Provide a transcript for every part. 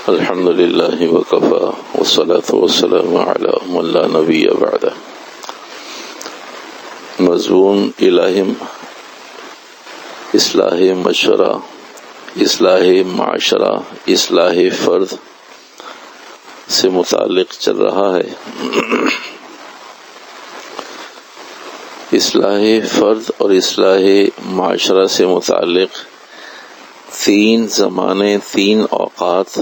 الحمد للہ وکفی والصلاة والسلام علی من لا نبی بعدہ۔ مضمون الہم اصلاح مشورہ، اصلاح معاشرہ، اصلاح فرد سے متعلق چل رہا ہے۔ اصلاح فرد اور اصلاح معاشرہ سے متعلق تین زمانے، تین اوقات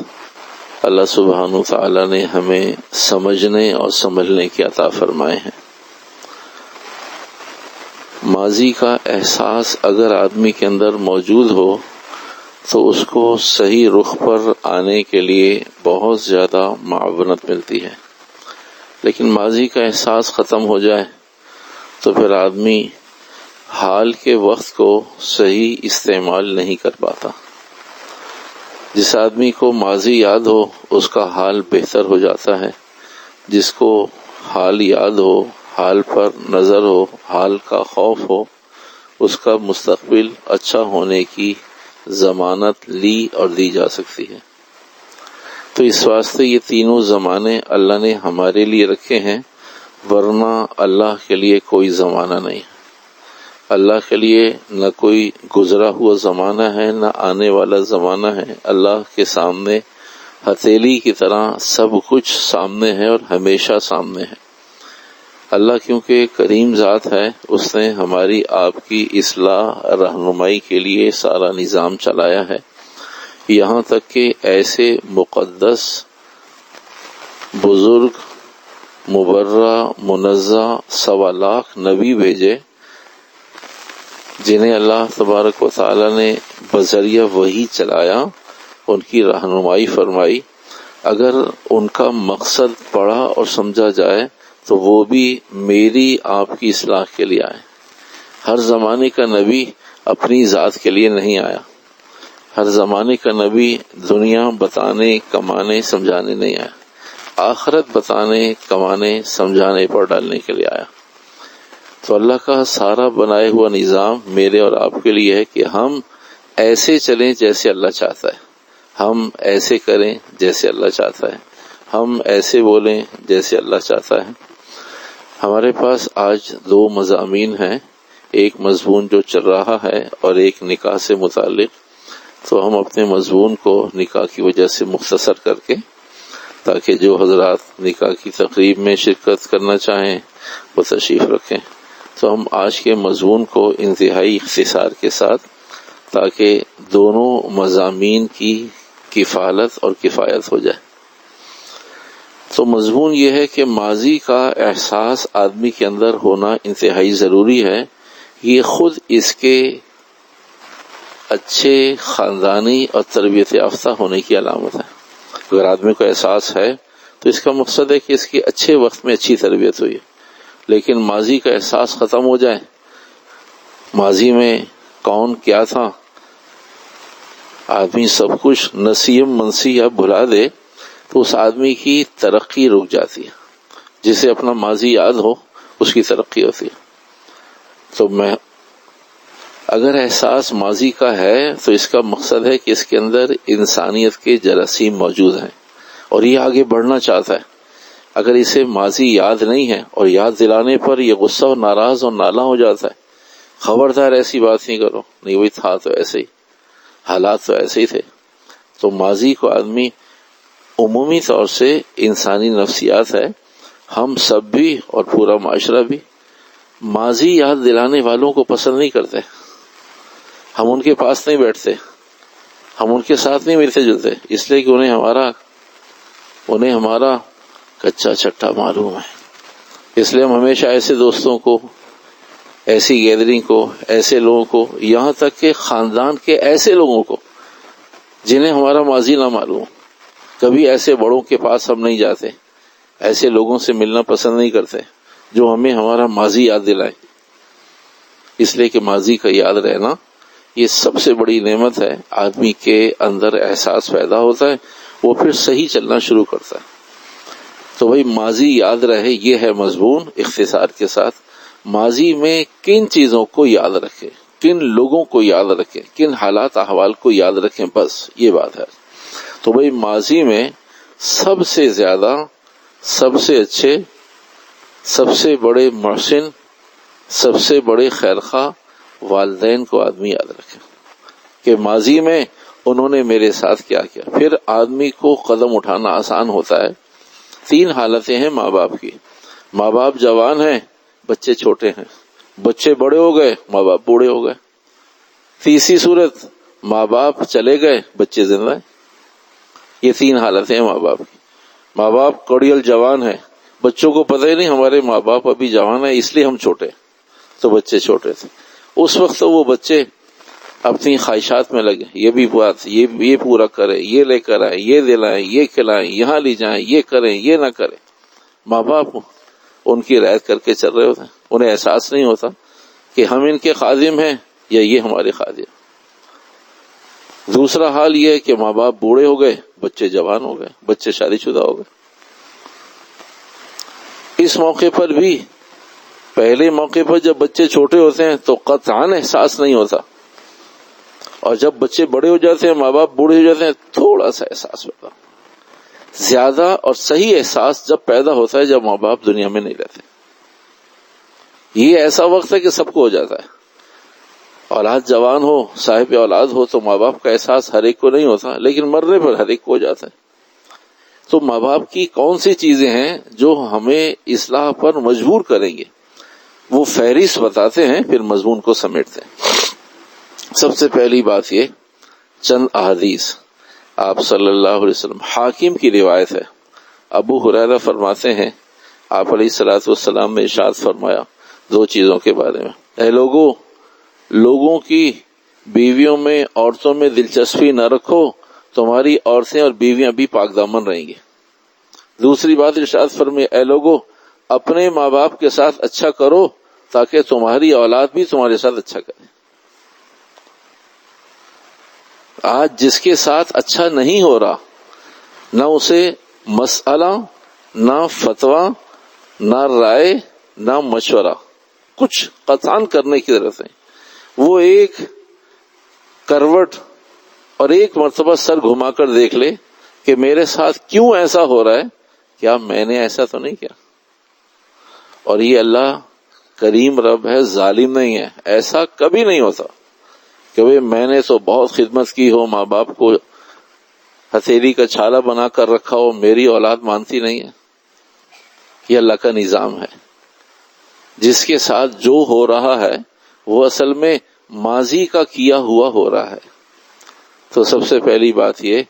اللہ سبحانہ وتعالی نے ہمیں سمجھنے اور سمجھنے کی عطا فرمائے ہیں۔ ماضی کا احساس اگر آدمی کے اندر موجود ہو تو اس کو صحیح رخ پر آنے کے لیے بہت زیادہ معاونت ملتی ہے، لیکن ماضی کا احساس ختم ہو جائے تو پھر آدمی حال کے وقت کو صحیح استعمال نہیں کر پاتا۔ جس آدمی کو ماضی یاد ہو اس کا حال بہتر ہو جاتا ہے، جس کو حال یاد ہو، حال پر نظر ہو، حال کا خوف ہو، اس کا مستقبل اچھا ہونے کی ضمانت لی اور دی جا سکتی ہے۔ تو اس واسطے یہ تینوں زمانے اللہ نے ہمارے لیے رکھے ہیں، ورنہ اللہ کے لیے کوئی زمانہ نہیں ہے۔ اللہ کے لیے نہ کوئی گزرا ہوا زمانہ ہے، نہ آنے والا زمانہ ہے۔ اللہ کے سامنے ہتھیلی کی طرح سب کچھ سامنے ہے اور ہمیشہ سامنے ہے۔ اللہ کیونکہ کریم ذات ہے، اس نے ہماری آپ کی اصلاح رہنمائی کے لیے سارا نظام چلایا ہے، یہاں تک کہ ایسے مقدس، بزرگ، مبرہ، منزہ 1.25 لاکھ نبی بھیجے جنہیں اللہ تبارک و تعالی نے بذریعہ وحی چلایا، ان کی رہنمائی فرمائی۔ اگر ان کا مقصد پڑھا اور سمجھا جائے تو وہ بھی میری آپ کی اصلاح کے لیے آئے۔ ہر زمانے کا نبی اپنی ذات کے لیے نہیں آیا، ہر زمانے کا نبی دنیا بتانے، کمانے، سمجھانے نہیں آیا، آخرت بتانے، کمانے، سمجھانے پر ڈالنے کے لیے آیا۔ تو اللہ کا سارا بنائے ہوا نظام میرے اور آپ کے لیے ہے کہ ہم ایسے چلیں جیسے اللہ چاہتا ہے، ہم ایسے کریں جیسے اللہ چاہتا ہے، ہم ایسے بولیں جیسے اللہ چاہتا ہے۔ ہمارے پاس آج 2 مضامین ہیں، ایک مضمون جو چل رہا ہے اور ایک نکاح سے متعلق۔ تو ہم اپنے مضمون کو نکاح کی وجہ سے مختصر کر کے، تاکہ جو حضرات نکاح کی تقریب میں شرکت کرنا چاہیں وہ تشریف رکھیں۔ تو ہم آج کے مضمون کو انتہائی اختصار کے ساتھ، تاکہ دونوں مضامین کی کفالت اور کفایت ہو جائے۔ تو مضمون یہ ہے کہ ماضی کا احساس آدمی کے اندر ہونا انتہائی ضروری ہے، یہ خود اس کے اچھے خاندانی اور تربیت یافتہ ہونے کی علامت ہے۔ اگر آدمی کو احساس ہے تو اس کا مقصد ہے کہ اس کی اچھے وقت میں اچھی تربیت ہوئی ہے۔ لیکن ماضی کا احساس ختم ہو جائے، ماضی میں کون کیا تھا، آدمی سب کچھ نسیم منسی یا بھلا دے تو اس آدمی کی ترقی رک جاتی ہے۔ جسے اپنا ماضی یاد ہو اس کی ترقی ہوتی ہے۔ تو اگر احساس ماضی کا ہے تو اس کا مقصد ہے کہ اس کے اندر انسانیت کے جراثیم موجود ہیں اور یہ آگے بڑھنا چاہتا ہے۔ اگر اسے ماضی یاد نہیں ہے اور یاد دلانے پر یہ غصہ اور ناراض اور نالاں ہو جاتا ہے، خبردار ایسی بات نہیں کرو، نہیں وہی تھا تو ایسے ہی، حالات تو ایسے ہی تھے۔ تو ماضی کو آدمی عمومی طور سے انسانی نفسیات ہے، ہم سب بھی اور پورا معاشرہ بھی ماضی یاد دلانے والوں کو پسند نہیں کرتے۔ ہم ان کے پاس نہیں بیٹھتے، ہم ان کے ساتھ نہیں ملتے جلتے، اس لیے کہ انہیں ہمارا کچا چٹا معلوم ہے۔ اس لیے ہم ہمیشہ ایسے دوستوں کو، ایسی گیدرنگ کو، ایسے لوگوں کو، یہاں تک کہ خاندان کے ایسے لوگوں کو جنہیں ہمارا ماضی نہ معلوم، کبھی ایسے بڑوں کے پاس ہم نہیں جاتے، ایسے لوگوں سے ملنا پسند نہیں کرتے جو ہمیں ہمارا ماضی یاد دلائیں۔ اس لیے کہ ماضی کا یاد رہنا یہ سب سے بڑی نعمت ہے۔ آدمی کے اندر احساس پیدا ہوتا ہے، وہ پھر صحیح چلنا شروع کرتا ہے۔ تو بھائی ماضی یاد رہے، یہ ہے مضمون اختصار کے ساتھ۔ ماضی میں کن چیزوں کو یاد رکھیں، کن لوگوں کو یاد رکھیں، کن حالات احوال کو یاد رکھیں، بس یہ بات ہے۔ تو بھئی ماضی میں سب سے زیادہ، سب سے اچھے، سب سے بڑے محسن، سب سے بڑے خیرخواہ والدین کو آدمی یاد رکھے کہ ماضی میں انہوں نے میرے ساتھ کیا کیا. پھر آدمی کو قدم اٹھانا آسان ہوتا ہے. 3 حالتیں ہیں ماں باپ کی. ماں باپ جوان ہیں، بچے چھوٹے ہیں. بچے بڑے ہو گئے، ماں باپ بوڑھے ہو گئے. تیسری صورت، ماں باپ چلے گئے، بچے زندہ ہیں. یہ 3 حالتیں ہیں ماں باپ کی. ماں باپ کڑیل جوان ہیں، بچوں کو پتہ ہی نہیں ہمارے ماں باپ ابھی جوان ہیں، اس لیے ہم چھوٹے، تو بچے چھوٹے تھے. اس وقت تو وہ بچے اپنی خواہشات میں لگے، یہ بھی بات، یہ پورا کرے، یہ لے کر آئے، یہ دلائیں، یہ کھلائیں، یہاں لے جائیں، یہ کریں، یہ نہ کریں. ماں باپ ان کی رعایت کر کے چل رہے ہوتے ہیں. انہیں احساس نہیں ہوتا کہ ہم ان کے خادم ہیں یا یہ ہمارے خادم. دوسرا حال یہ ہے کہ ماں باپ بوڑھے ہو گئے، بچے جوان ہو گئے، بچے شادی شدہ ہو گئے. اس موقع پر بھی، پہلے موقع پر جب بچے چھوٹے ہوتے ہیں تو قطعاً احساس نہیں ہوتا، اور جب بچے بڑے ہو جاتے ہیں، ماں باپ بوڑھے ہو جاتے ہیں، تھوڑا سا احساس ہوتا. زیادہ اور صحیح احساس جب پیدا ہوتا ہے جب ماں باپ دنیا میں نہیں رہتے. یہ ایسا وقت ہے کہ سب کو ہو جاتا ہے. اولاد جوان ہو، صاحب اولاد ہو، تو ماں باپ کا احساس ہر ایک کو نہیں ہوتا، لیکن مرنے پر ہر ایک کو ہو جاتا ہے. تو ماں باپ کی کون سی چیزیں ہیں جو ہمیں اصلاح پر مجبور کریں گے، وہ فہرست بتاتے ہیں، پھر مضمون کو سمیٹتے ہیں. سب سے پہلی بات یہ، چند احادیث آپ صلی اللہ علیہ وسلم، حاکم کی روایت ہے. ابو ہریرہ فرماتے ہیں آپ علیہ الصلوۃ والسلام نے ارشاد فرمایا 2 چیزوں کے بارے میں. اے لوگوں کی بیویوں میں، عورتوں میں دلچسپی نہ رکھو، تمہاری عورتیں اور بیویاں بھی پاک دامن رہیں گی. دوسری بات ارشاد فرمائے، اے لوگوں، اپنے ماں باپ کے ساتھ اچھا کرو تاکہ تمہاری اولاد بھی تمہارے ساتھ اچھا کرے. آج جس کے ساتھ اچھا نہیں ہو رہا، نہ اسے مسئلہ، نہ فتویٰ، نہ رائے، نہ مشورہ، کچھ قطعاً کرنے کی ضرورت ہے. وہ ایک کروٹ اور ایک مرتبہ سر گھما کر دیکھ لے کہ میرے ساتھ کیوں ایسا ہو رہا ہے، کیا میں نے ایسا تو نہیں کیا. اور یہ اللہ کریم رب ہے، ظالم نہیں ہے. ایسا کبھی نہیں ہوتا کہ میں نے تو بہت خدمت کی ہو، ماں باپ کو ہتھیلی کا چھالا بنا کر رکھا ہو، میری اولاد مانتی نہیں ہے. یہ اللہ کا نظام ہے. جس کے ساتھ جو ہو رہا ہے وہ اصل میں ماضی کا کیا ہوا ہو رہا ہے. تو سب سے پہلی بات یہ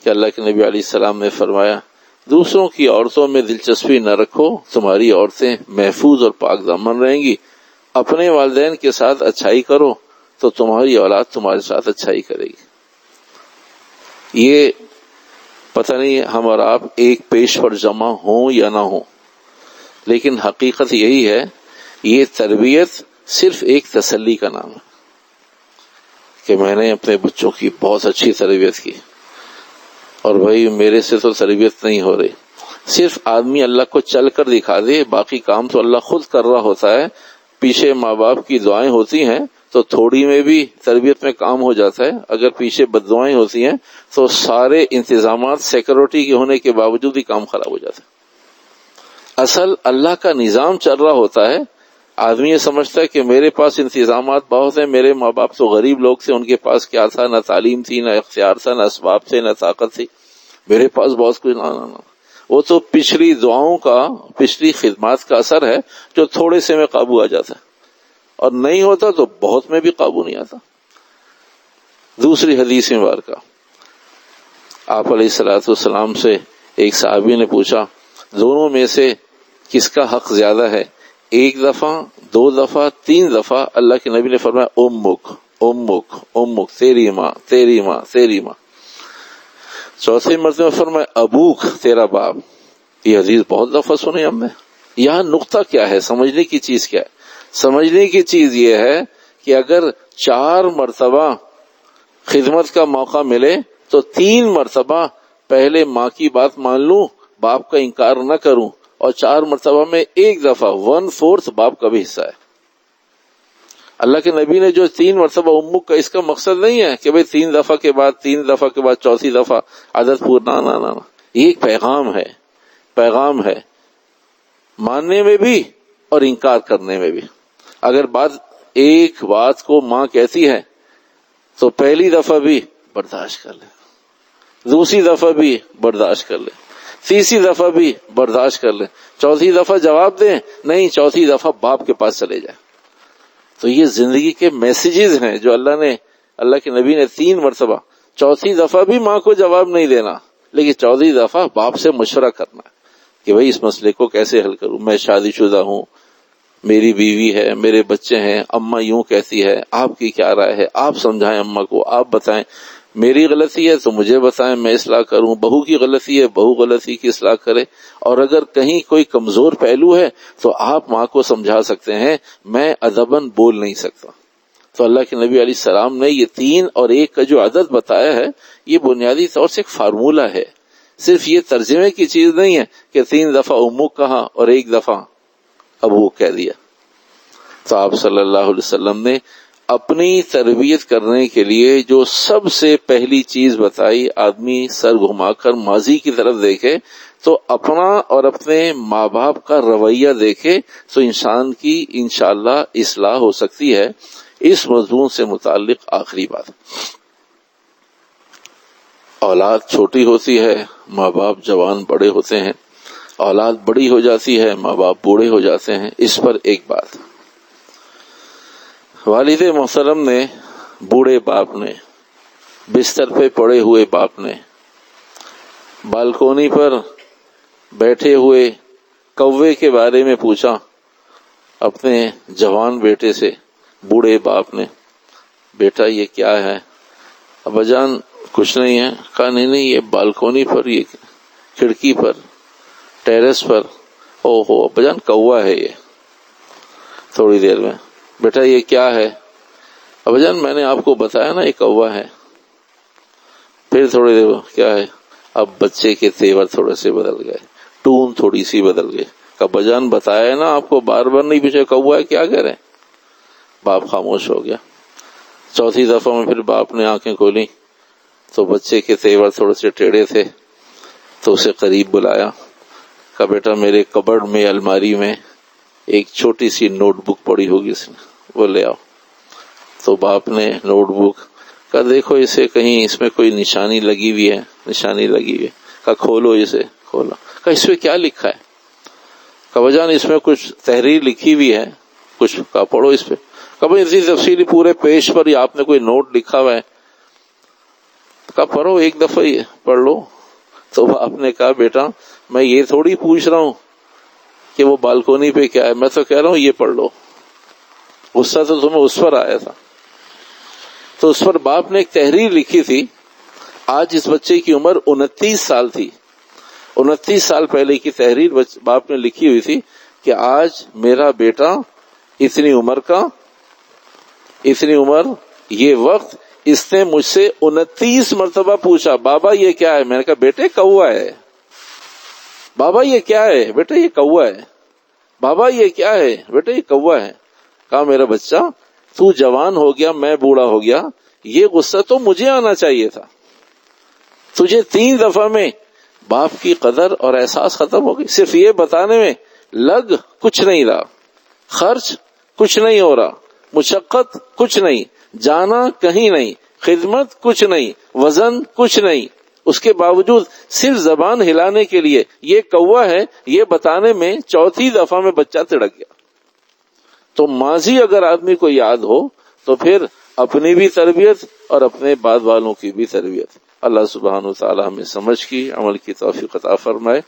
کہ اللہ کے نبی علیہ السلام نے فرمایا، دوسروں کی عورتوں میں دلچسپی نہ رکھو، تمہاری عورتیں محفوظ اور پاک دامن رہیں گی. اپنے والدین کے ساتھ اچھائی کرو تو تمہاری اولاد تمہارے ساتھ اچھائی کرے گی. یہ پتہ نہیں ہم اور آپ ایک پیش پر جمع ہوں یا نہ ہوں، لیکن حقیقت یہی ہے، یہ تربیت صرف ایک تسلی کا نام ہے کہ میں نے اپنے بچوں کی بہت اچھی تربیت کی، اور بھائی میرے سے تو تربیت نہیں ہو رہی. صرف آدمی اللہ کو چل کر دکھا دے، باقی کام تو اللہ خود کر رہا ہوتا ہے. پیچھے ماں باپ کی دعائیں ہوتی ہیں تو تھوڑی میں بھی تربیت میں کام ہو جاتا ہے. اگر پیچھے بد دعائیں ہوتی ہیں تو سارے انتظامات سیکورٹی کے ہونے کے باوجود ہی کام خراب ہو جاتا ہے. اصل اللہ کا نظام چل رہا ہوتا ہے. آدمی یہ سمجھتا ہے کہ میرے پاس انتظامات بہت ہیں، میرے ماں باپ تو غریب لوگ تھے، ان کے پاس کیا تھا، نہ تعلیم تھی، نہ اختیار تھا، نہ اسباب تھے، نہ طاقت تھی، میرے پاس بہت کچھ. نہ وہ تو پچھلی دعاؤں کا، پچھلی خدمات کا اثر ہے جو تھوڑے سے میں قابو آ جاتا ہے، اور نہیں ہوتا تو بہت میں بھی قابو نہیں آتا. دوسری حدیث مبارکہ، آپ علیہ الصلوۃ والسلام سے ایک صحابی نے پوچھا، دونوں میں سے کس کا حق زیادہ ہے؟ 1 دفعہ، 2 دفعہ، 3 دفعہ اللہ کے نبی نے فرمایا امک امک امک، تیری ماں تیری ماں تیری ماں. چوتھے مرتبہ فرمایا ابوک، تیرا باپ. یہ حدیث بہت دفعہ سنی ہم نے. یہاں نقطہ کیا ہے، سمجھنے کی چیز کیا ہے؟ سمجھنے کی چیز یہ ہے کہ اگر 4 مرتبہ خدمت کا موقع ملے تو 3 مرتبہ پہلے ماں کی بات مان لوں، باپ کا انکار نہ کروں، اور 4 مرتبہ میں 1 دفعہ 1/4 باپ کا بھی حصہ ہے. اللہ کے نبی نے جو 3 مرتبہ امک کا، اس کا مقصد نہیں ہے کہ بھئی 3 دفعہ کے بعد 3 دفعہ کے بعد چوتھی دفعہ عدد پورا، نہ، یہ ایک پیغام ہے ماننے میں بھی اور انکار کرنے میں بھی۔ اگر ایک بات کو ماں کہتی ہے تو پہلی دفعہ بھی برداشت کر لے، دوسری دفعہ بھی برداشت کر لے، تیسری دفعہ بھی برداشت کر لے، چوتھی دفعہ جواب دیں نہیں، چوتھی دفعہ باپ کے پاس چلے جائیں۔ تو یہ زندگی کے میسیجز ہیں جو اللہ کے نبی نے 3 مرتبہ، چوتھی دفعہ بھی ماں کو جواب نہیں دینا، لیکن چوتھی دفعہ باپ سے مشورہ کرنا کہ بھئی اس مسئلے کو کیسے حل کروں، میں شادی شدہ ہوں، میری بیوی ہے، میرے بچے ہیں، اماں یوں کہتی ہے، آپ کی کیا رائے ہے، آپ سمجھائیں اماں کو، آپ بتائیں، میری غلطی ہے تو مجھے بتائیں، میں اصلاح کروں، بہو کی غلطی ہے بہو غلطی کی اصلاح کرے، اور اگر کہیں کوئی کمزور پہلو ہے تو آپ ماں کو سمجھا سکتے ہیں، میں ادباً بول نہیں سکتا۔ تو اللہ کے نبی علیہ السلام نے یہ 3 اور 1 کا جو عدد بتایا ہے، یہ بنیادی طور سے ایک فارمولہ ہے، صرف یہ ترجمے کی چیز نہیں ہے کہ 3 دفعہ امک کہا اور 1 دفعہ ابو کہہ دیا۔ تو آپ صلی اللہ علیہ وسلم نے اپنی تربیت کرنے کے لیے جو سب سے پہلی چیز بتائی، آدمی سر گھما کر ماضی کی طرف دیکھے تو اپنا اور اپنے ماں باپ کا رویہ دیکھے تو انسان کی انشاءاللہ اصلاح ہو سکتی ہے۔ اس مضمون سے متعلق آخری بات، اولاد چھوٹی ہوتی ہے، ماں باپ جوان بڑے ہوتے ہیں، اولاد بڑی ہو جاتی ہے، ماں باپ بوڑھے ہو جاتے ہیں۔ اس پر ایک بات، والد محترم نے، بوڑھے باپ نے، بستر پہ پڑے ہوئے باپ نے، بالکونی پر بیٹھے ہوئے کوے کے بارے میں پوچھا اپنے جوان بیٹے سے، بوڑھے باپ نے، بیٹا یہ کیا ہے؟ ابا جان کچھ نہیں ہے۔ کہا نہیں، یہ بالکونی پر، یہ کھڑکی پر، ٹیرس پر، اوہو ابا جان کوا ہے یہ۔ تھوڑی دیر میں، بیٹا یہ کیا ہے؟ ابا جان میں نے آپ کو بتایا نا یہ کوا ہے۔ پھر تھوڑی دیر میں، کیا ہے؟ اب بچے کے تیور تھوڑے سے بدل گئے، ٹون تھوڑی سی بدل گئی۔ ابا جان بتایا نا آپ کو، بار بار نہیں پوچھے کوا ہے، کیا کہہ رہے ہیں؟ باپ خاموش ہو گیا۔ چوتھی دفعہ میں پھر باپ نے آنکھیں کھولی تو بچے کے تیور تھوڑے سے ٹیڑھے تھے، تو اسے قریب بلایا، کہا بیٹا میرے کبڑ میں، الماری میں ایک چھوٹی سی نوٹ بک پڑی ہوگی، اس نے وہ لے آؤ۔ تو باپ نے نوٹ بک، کہا دیکھو اسے کہیں اس میں کوئی نشانی لگی ہوئی ہے، نشانی لگی ہوئی ہے۔ کہا کھولو اسے، کھولا۔ کہا اس پہ کیا لکھا ہے؟ کہا جان اس میں کچھ تحریر لکھی ہوئی ہے کچھ، کہا پڑھو اس پہ۔ کہا بھائی اتنی تفصیلی پورے پیج پر ہی آپ نے کوئی نوٹ لکھا ہوا ہے؟ کہا پڑھو ایک دفعہ ہی پڑھ لو۔ تو باپ نے کہا بیٹا میں یہ تھوڑی پوچھ رہا ہوں کہ وہ بالکونی پہ کیا ہے، میں تو کہہ رہا ہوں یہ پڑھ لو۔ غصہ تو تمہیں اس پر آیا تھا۔ تو اس پر باپ نے ایک تحریر لکھی تھی۔ آج اس بچے کی عمر 29 سال تھی، 29 سال پہلے کی تحریر باپ نے لکھی ہوئی تھی کہ آج میرا بیٹا اتنی عمر یہ وقت، اس نے مجھ سے 29 مرتبہ پوچھا بابا یہ کیا ہے؟ میں نے کہا بیٹے کوا ہے۔ بابا یہ کیا ہے؟ بیٹا یہ کوا ہے۔ بابا یہ کیا ہے؟ بیٹا یہ کوا ہے۔ کہا میرا بچہ تو جوان ہو گیا، میں بوڑھا ہو گیا، یہ غصہ تو مجھے آنا چاہیے تھا، تجھے 3 دفعہ میں باپ کی قدر اور احساس ختم ہو گئی۔ صرف یہ بتانے میں لگ کچھ نہیں رہا، خرچ کچھ نہیں ہو رہا، مشقت کچھ نہیں، جانا کہیں نہیں، خدمت کچھ نہیں، وزن کچھ نہیں، اس کے باوجود صرف زبان ہلانے کے لیے یہ کوا ہے یہ بتانے میں 4تھی دفعہ میں بچہ تڑک گیا۔ تو ماضی اگر آدمی کو یاد ہو تو پھر اپنی بھی تربیت اور اپنے بعد والوں کی بھی تربیت۔ اللہ سبحانہ و تعالی ہمیں سمجھ کی، عمل کی توفیق عطا فرمائے۔